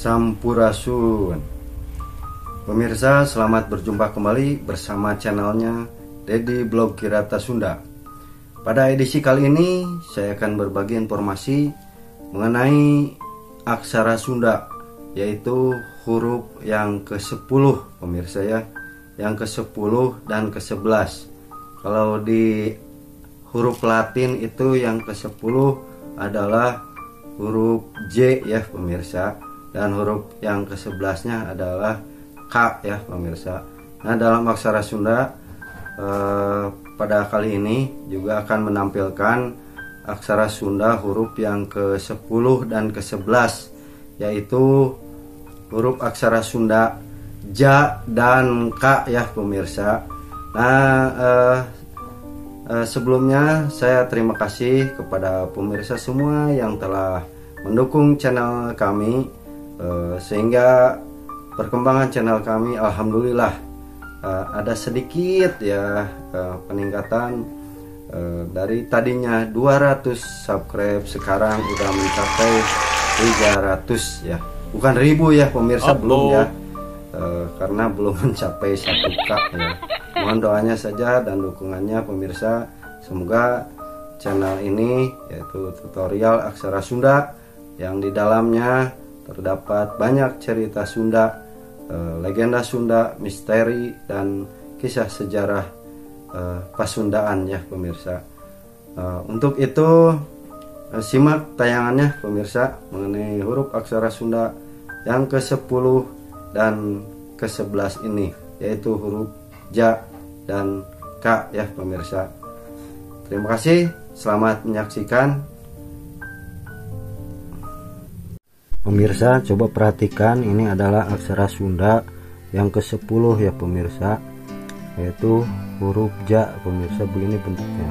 Sampurasun. Pemirsa, selamat berjumpa kembali bersama channelnya Dedi Blog Kirata Sunda. Pada edisi kali ini saya akan berbagi informasi mengenai aksara Sunda, yaitu huruf yang ke-10 pemirsa ya, yang ke-10 dan ke-11. Kalau di huruf Latin itu yang ke-10 adalah huruf J ya pemirsa, dan huruf yang ke-11-nya adalah K ya pemirsa. Nah, dalam aksara Sunda pada kali ini juga akan menampilkan aksara Sunda huruf yang ke-10 dan ke-11, yaitu huruf aksara Sunda Ja dan K ya pemirsa. Nah, sebelumnya saya terima kasih kepada pemirsa semua yang telah mendukung channel kami, sehingga perkembangan channel kami alhamdulillah ada sedikit ya peningkatan, dari tadinya 200 subscribe sekarang udah mencapai 300 ya, bukan ribu ya pemirsa, belum ya, karena belum mencapai 1K ya. Mohon doanya saja dan dukungannya pemirsa, semoga channel ini yaitu tutorial aksara Sunda yang di dalamnya terdapat banyak cerita Sunda, legenda Sunda, misteri dan kisah sejarah Pasundaan ya pemirsa. Untuk itu simak tayangannya pemirsa mengenai huruf aksara Sunda yang ke-10 dan ke-11 ini, yaitu huruf Ja dan K ya pemirsa. Terima kasih, selamat menyaksikan. Pemirsa, coba perhatikan, ini adalah aksara Sunda yang ke-10 ya pemirsa, yaitu huruf Ja pemirsa. Begini bentuknya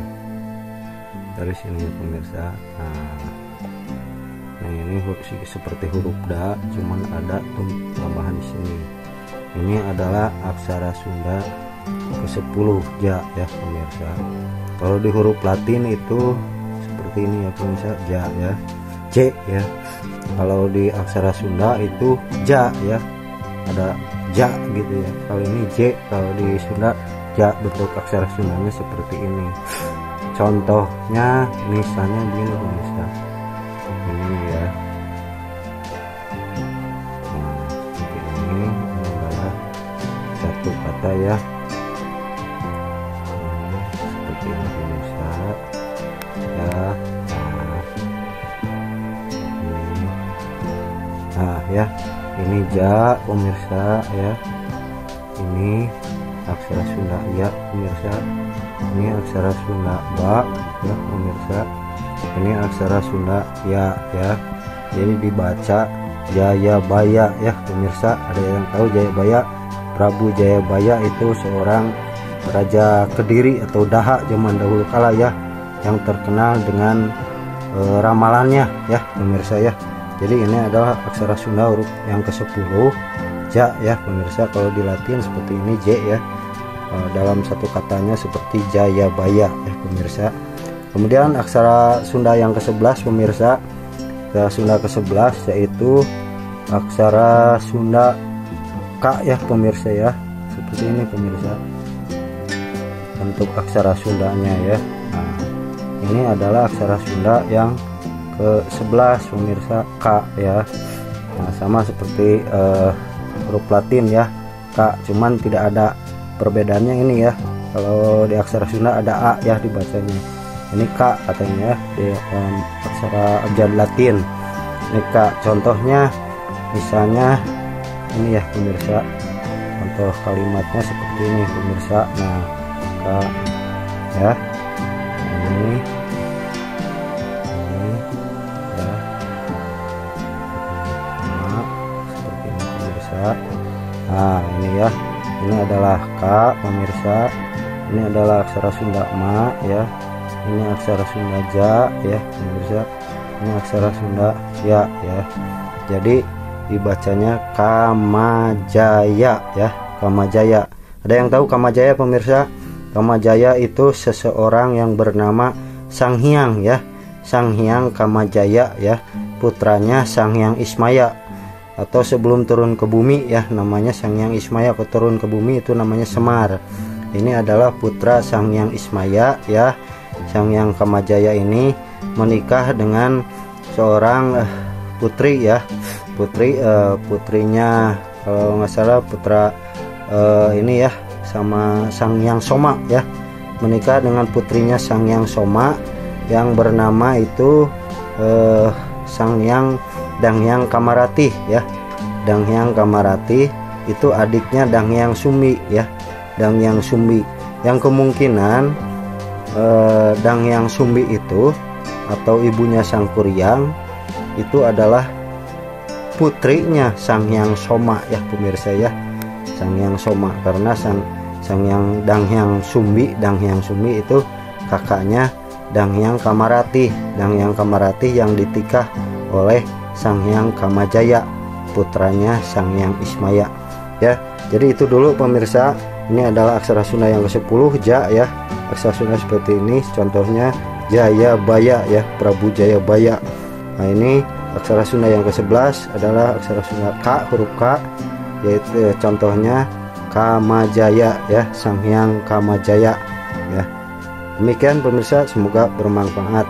dari sini ya pemirsa. Nah ini seperti huruf Da, cuman ada tambahan di sini. Ini adalah aksara Sunda ke-10 Ja ya pemirsa. Kalau di huruf Latin itu seperti ini ya pemirsa, Ja ya, C ya. Kalau di aksara Sunda itu Ja ya, ada Ja gitu ya. Kalau ini J, kalau di Sunda Ja. Bentuk aksara Sundanya seperti ini. Contohnya misalnya begini pemirsa, ini ya. Nah, seperti ini adalah satu kata ya. Seperti ini pemirsa ya. Nah ya, ini Ja pemirsa ya. Ini aksara Sunda Ya pemirsa. Ini aksara Sunda Ba ya pemirsa. Ini aksara Sunda Ya ya. Jadi dibaca Jayabaya ya pemirsa. Ada yang tahu Jayabaya? Prabu Jayabaya itu seorang raja Kediri atau Daha zaman dahulu kala ya, yang terkenal dengan ramalannya ya pemirsa ya. Jadi ini adalah aksara Sunda huruf yang ke-10 Ja ya pemirsa. Kalau di Latin seperti ini J ya, dalam satu katanya seperti Jayabaya ya pemirsa. Kemudian aksara Sunda yang ke-11 pemirsa, Sunda ke-11 yaitu aksara Sunda K ya pemirsa ya. Seperti ini pemirsa bentuk aksara Sundanya ya. Nah, ini adalah aksara Sunda yang ke-11 pemirsa, K ya. Nah, sama seperti huruf Latin ya, K, cuman tidak ada perbedaannya ini ya. Kalau di aksara Sunda ada A ya dibacanya, ini K katanya ya di aksara abjad Latin. Ini K. Contohnya misalnya ini ya pemirsa, contoh kalimatnya seperti ini pemirsa. Nah, K ya, ini nah ini ya, ini adalah K pemirsa. Ini adalah aksara Sunda Ma ya. Ini aksara Sunda Ja ya pemirsa. Ini aksara Sunda Ya ya. Jadi dibacanya Kamajaya ya, Kamajaya. Ada yang tahu Kamajaya pemirsa? Kamajaya itu seseorang yang bernama Sang Hyang ya. Sang Hyang Kamajaya ya, putranya Sang Hyang Ismaya. atau sebelum turun ke bumi ya, namanya Sang Hyang Ismaya. Atau turun ke bumi itu namanya Semar. Ini adalah putra Sang Hyang Ismaya ya. Sang Hyang Kamajaya ini menikah dengan seorang putri ya, putrinya kalau nggak salah putra ini ya, sama Sang Hyang Soma ya, menikah dengan putrinya Sang Hyang Soma yang bernama itu Sang Hyang Danghyang Kamarati ya. Danghyang Kamarati itu adiknya Danghyang Sumbi ya, Danghyang Sumbi, yang kemungkinan Danghyang Sumbi itu atau ibunya Sang Kuryang itu adalah putrinya Sang Hyang Soma ya pemirsa ya, Sang Hyang Soma, karena Sang Hyang Danghyang Sumbi itu kakaknya Danghyang Kamarati yang ditikah oleh Sang Hyang Kamajaya, putranya Sang Hyang Ismaya ya. Jadi itu dulu pemirsa, ini adalah aksara Sunda yang ke-10 Ja ya. Aksara Sunda seperti ini contohnya Jayabaya ya, Prabu Jayabaya. Nah ini aksara Sunda yang ke-11 adalah aksara Sunda K, huruf K, yaitu contohnya Kamajaya ya, Sang Hyang Kamajaya ya. Demikian pemirsa, semoga bermanfaat.